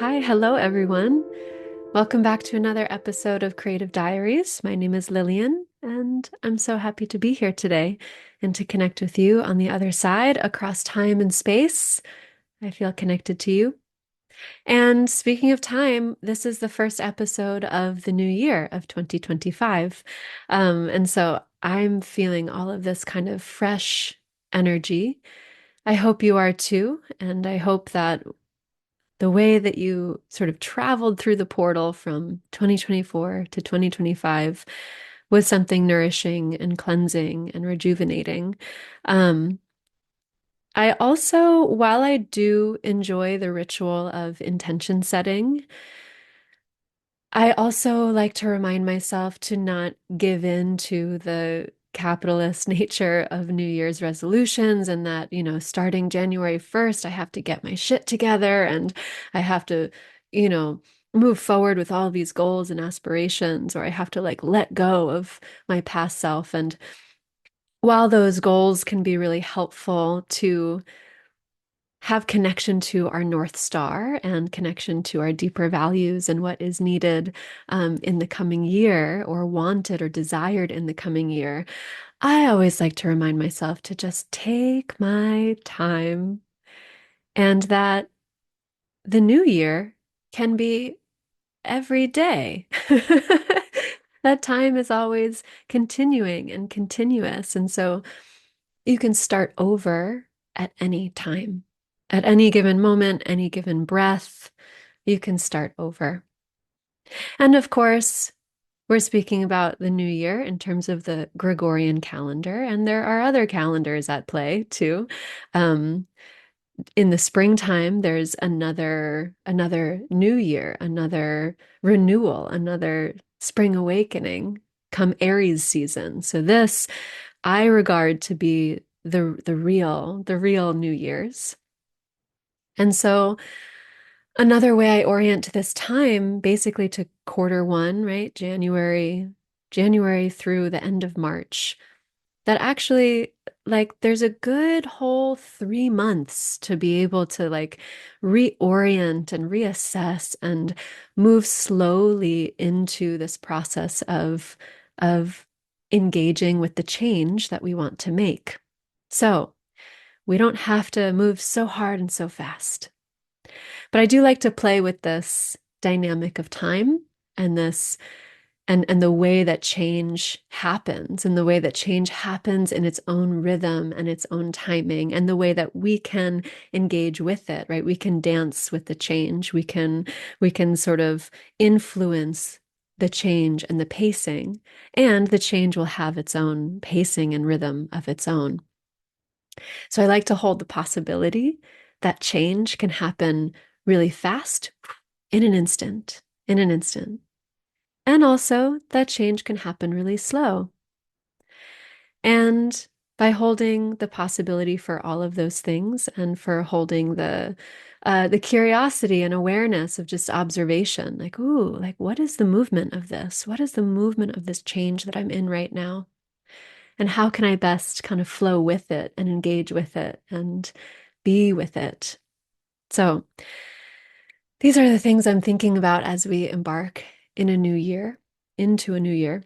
Hi, hello everyone. Welcome back to another episode of Creative Diaries. My name is Lillian, and I'm so happy to be here today and to connect with you on the other side across time and space. I feel connected to you. And speaking of time, this is the first episode of the new year of 2025. And so I'm feeling all of this kind of fresh energy. I hope you are too. And I hope that the way that you sort of traveled through the portal from 2024 to 2025 was something nourishing and cleansing and rejuvenating. Um, I also, while I do enjoy the ritual of intention setting, I also like to remind myself to not give in to the capitalist nature of New Year's resolutions and that, starting January 1st, I have to get my shit together and I have to, you know, move forward with all these goals and aspirations, or I have to like let go of my past self. And while those goals can be really helpful to have connection to our North Star and connection to our deeper values and what is needed in the coming year or wanted or desired in the coming year, I always like to remind myself to just take my time and that the new year can be every day. That time is always continuing and continuous. And so you can start over at any time. At any given moment, any given breath, you can start over. And of course, we're speaking about the new year in terms of the Gregorian calendar, and there are other calendars at play too. Um, in the springtime, there's another new year, another renewal, another spring awakening come Aries season. So this I regard to be the real New Year's. And so another way I orient this time basically to quarter one, right? January through the end of March. That actually, like, there's a good whole 3 months to be able to like reorient and reassess and move slowly into this process of engaging with the change that we want to make. So we don't have to move so hard and so fast. But I do like to play with this dynamic of time and this and the way that change happens and the way that change happens in its own rhythm and its own timing and the way that we can engage with it, right? We can dance with the change. We can sort of influence the change and the pacing, and the change will have its own pacing and rhythm of its own. So I like to hold the possibility that change can happen really fast in an instant. And also that change can happen really slow. And by holding the possibility for all of those things and for holding the curiosity and awareness of just observation, like, ooh, like what is the movement of this? What is the movement of this change that I'm in right now? And how can I best kind of flow with it and engage with it and be with it? So these are the things I'm thinking about as we embark in a new year, into a new year.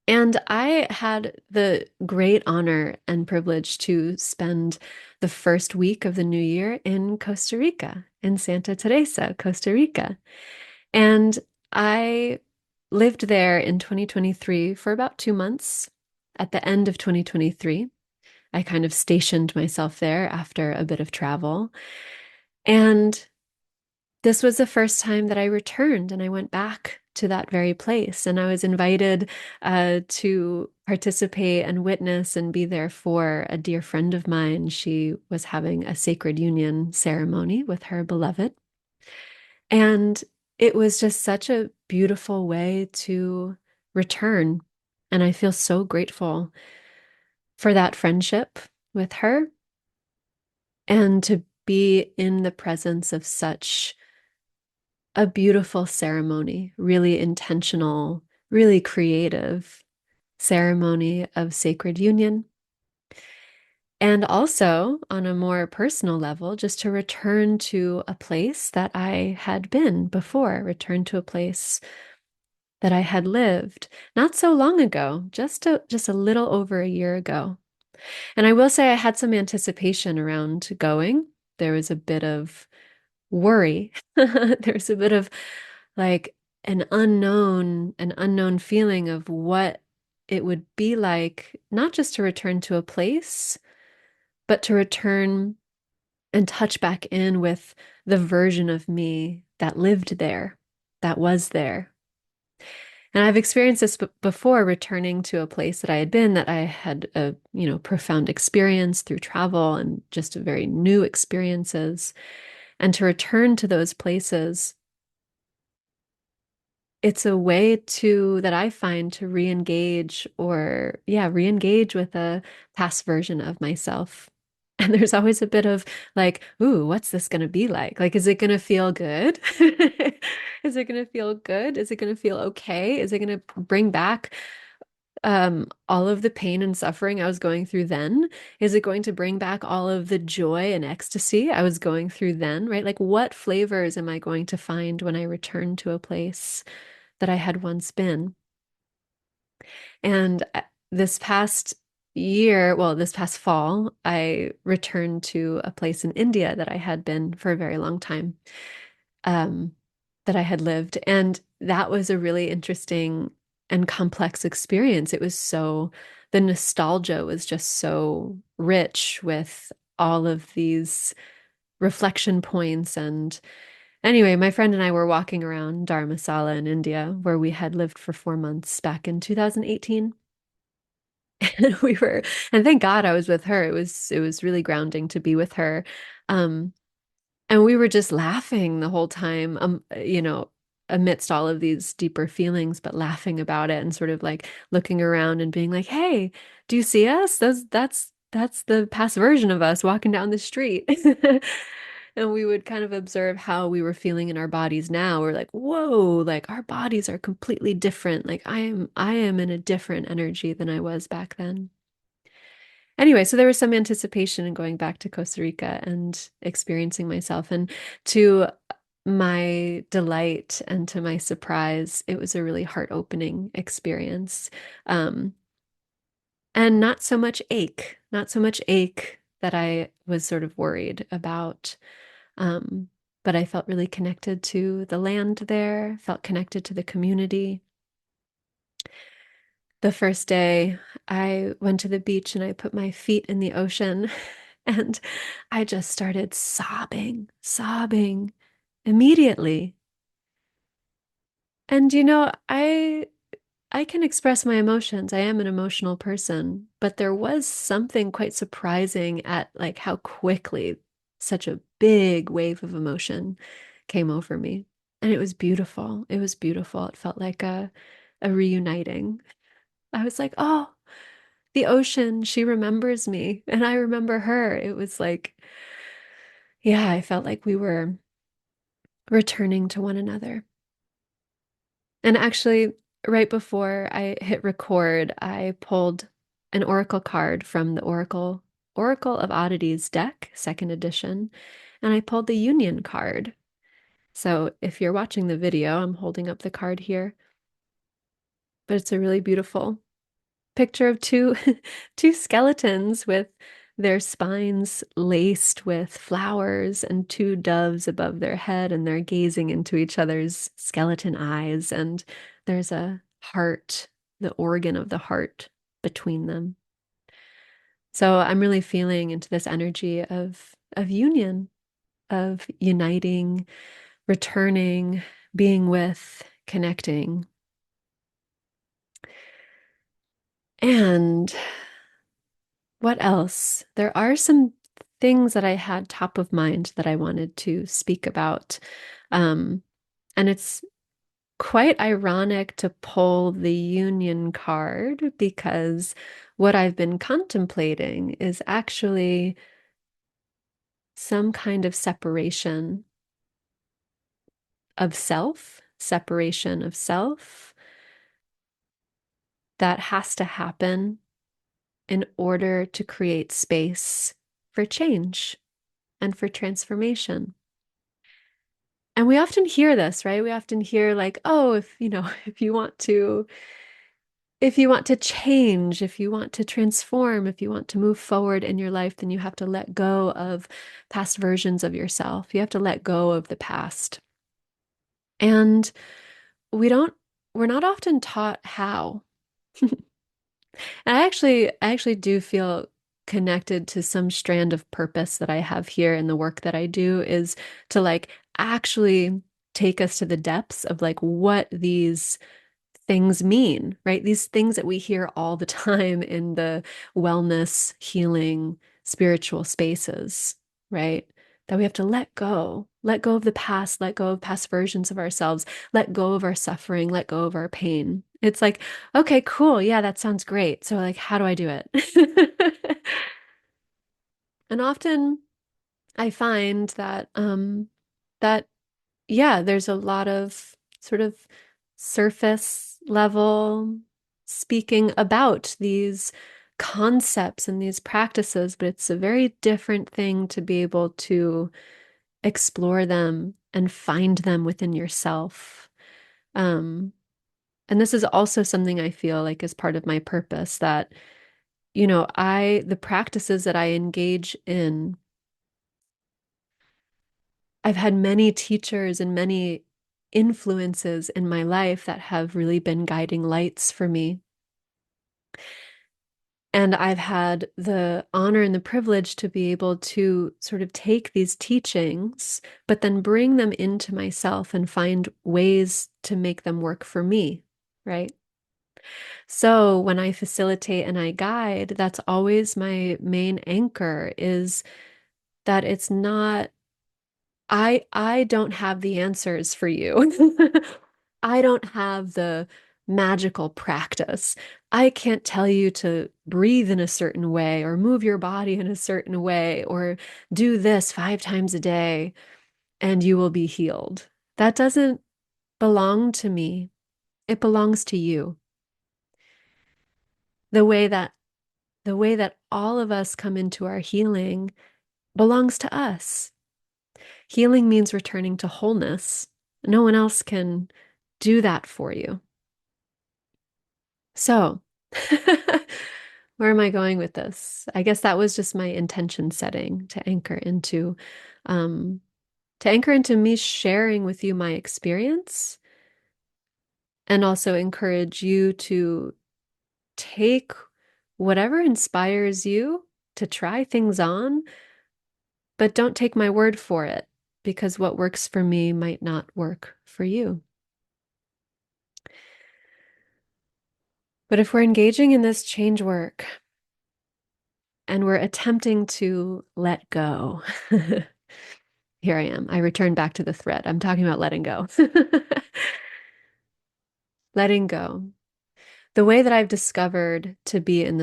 And I had the great honor and privilege to spend the first week of the new year in Costa Rica, in Santa Teresa, Costa Rica. And I lived there in 2023 for about 2 months. At the end of 2023, I kind of stationed myself there after a bit of travel. And this was the first time that I returned and I went back to that very place. And I was invited to participate and witness and be there for a dear friend of mine. She was having a sacred union ceremony with her beloved. And it was just such a beautiful way to return. And I feel so grateful for that friendship with her and to be in the presence of such a beautiful ceremony, really intentional, really creative ceremony of sacred union. And also, on a more personal level, just to return to a place that I had been before, return to a place that I had lived not so long ago, just a little over a year ago. And I will say I had some anticipation around going. There was a bit of worry. There's a bit of like an unknown feeling of what it would be like, not just to return to a place, but to return and touch back in with the version of me that lived there, that was there. And I've experienced this before, returning to a place that I had been, that I had a, profound experience through travel and just very new experiences. And to return to those places, it's a way to that I find to re-engage or yeah, re-engage with a past version of myself. And there's always a bit of like, ooh, what's this going to be like? Like, is it going to feel good? Is it going to feel good? Is it going to feel okay? Is it going to bring back all of the pain and suffering I was going through then? Is it going to bring back all of the joy and ecstasy I was going through then, right? Like, what flavors am I going to find when I return to a place that I had once been? And this past year, well, this past fall, I returned to a place in India that I had been for a very long time, um, that I had lived. And that was a really interesting and complex experience. The nostalgia was just so rich with all of these reflection points. And anyway, my friend and I were walking around Dharamsala in India, where we had lived for 4 months back in 2018. And and thank God I was with her. It was really grounding to be with her. Um, and we were just laughing the whole time, amidst all of these deeper feelings, but laughing about it and sort of like looking around and being like, "Hey, do you see us? That's the past version of us walking down the street." And we would kind of observe how we were feeling in our bodies now. We're like, "Whoa, like our bodies are completely different. Like I am in a different energy than I was back then." Anyway, so there was some anticipation in going back to Costa Rica and experiencing myself. And to my delight and to my surprise, it was a really heart-opening experience. Um, and not so much ache that I was sort of worried about. Um, but I felt really connected to the land there, felt connected to the community. The first day, I went to the beach and I put my feet in the ocean and I just started sobbing immediately. And I can express my emotions. I am an emotional person, but there was something quite surprising at like how quickly such a big wave of emotion came over me. And it was beautiful. It was beautiful. It felt like a reuniting. I was like, oh, the ocean, she remembers me and I remember her. It was like, yeah, I felt like we were returning to one another. And actually, right before I hit record, I pulled an oracle card from the Oracle of Oddities deck, second edition, and I pulled the Union card. So if you're watching the video, I'm holding up the card here, but it's a really beautiful picture of two two skeletons with their spines laced with flowers and two doves above their head, and they're gazing into each other's skeleton eyes, and there's a heart, the organ of the heart between them. So I'm really feeling into this energy of union, of uniting, returning, being with, connecting. And what else? There are some things that I had top of mind that I wanted to speak about. Um, and it's quite ironic to pull the union card because what I've been contemplating is actually some kind of separation of self that has to happen in order to create space for change and for transformation. And we often hear this, right? We often hear like, oh, if you know, if you want to change, if you want to transform, if you want to move forward in your life, then you have to let go of past versions of yourself. You have to let go of the past. And we don't, we're not often taught how. And I actually do feel connected to some strand of purpose that I have here in the work that I do is to like actually take us to the depths of like what these things mean, right? These things that we hear all the time in the wellness, healing, spiritual spaces, right? That we have to let go of the past, let go of past versions of ourselves, let go of our suffering, let go of our pain. It's like, okay, cool. Yeah, that sounds great. So, like, how do I do it? And often I find that, that yeah, there's a lot of sort of surface level speaking about these concepts and these practices, but it's a very different thing to be able to explore them and find them within yourself. Um, and this is also something I feel like is part of my purpose that, the practices that I engage in, I've had many teachers and many influences in my life that have really been guiding lights for me. And I've had the honor and the privilege to be able to sort of take these teachings, but then bring them into myself and find ways to make them work for me, right? So when I facilitate and I guide, that's always my main anchor is that it's not I don't have the answers for you. I don't have the magical practice. I can't tell you to breathe in a certain way or move your body in a certain way or do this 5 times a day and you will be healed. That doesn't belong to me. It belongs to you. The way that the way that all of us come into our healing belongs to us. Healing means returning to wholeness. No one else can do that for you. So, where am I going with this? I guess that was just my intention setting um, to anchor into me sharing with you my experience and also encourage you to take whatever inspires you to try things on, but don't take my word for it because what works for me might not work for you. But if we're engaging in this change work and we're attempting to let go, here I am. I return back to the thread. I'm talking about letting go. Letting go. The way that I've discovered to be in